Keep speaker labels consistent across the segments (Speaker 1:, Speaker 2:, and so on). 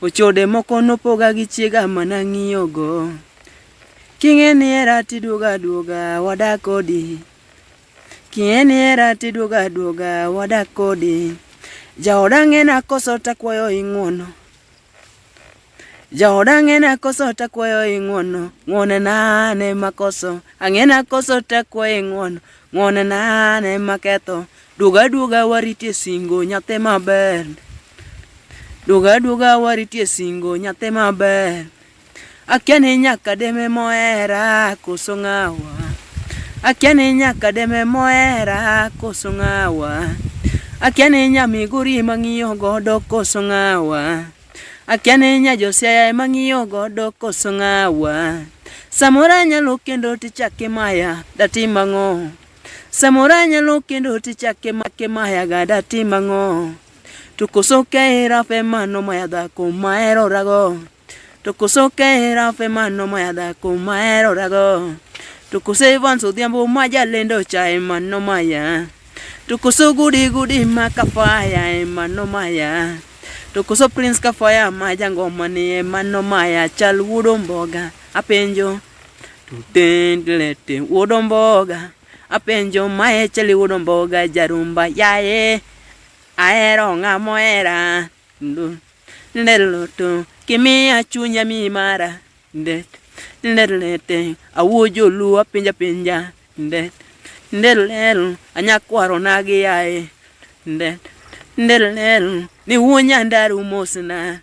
Speaker 1: Ochode moko nopoga gi chiega mana ng'iyogo. King'e ni hera tiduoga duoga wadak kodi. King'e ni hera tiduoga duoga wadak kodi. Jaoda ng'ena koso takwayo ing'uono. Jaoda ng'ena koso takwayo ing'uono. Ng'uone nane makoso. Ang'ena koso takwayo ing'uono. Ng'uone nane maketho. Duoga duoga waritie singo nyathi maber. Duoga duoga waritie singo nyathi maber. Akia ni nyaka deme mohera koso ng'awa. Akia ni nyaka deme mohera koso ng'awa. Akia ni nyamigori mang'iyo godo koso ng'awa. Akia ni nyajosiaya mang'iyo godo koso ng'awa. Samora nyalo kendo tichake maya datim ang'o. Samora nyalo kendo tichake maya ga datim ang'o. To koso kehera fe mano maya dhako mahero rago. To koso kehera fe mano maya dhako mahero rago. To koso Evans Odhiambo majalendo chae mano maya. To koso gudi gudi makafaya mano maya. To koso Prince Kafaya majangoma ni mano maya. Chal wuodo mboga apenjo. Tutendelete wuodo mboga apenjo mae chali wuodo mboga jarumba yae. Ahero ng'amohera. Ndeloto kimiya chunya mimara. Ndelete awuojo luo apenja penja. Ndelelo anyakwaro nagi yae. Ndelelo ni wuonya ndaru mosna.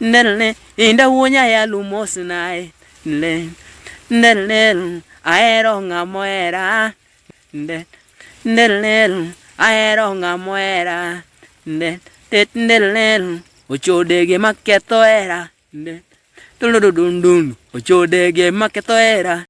Speaker 1: Ndelele inda wuonya yalu mosna. Ndelelo ahero ng'amohera. Ndelelo ahero ng'amohera. Ndelelo ochodege maketho hera. Ochode ge maketho hera.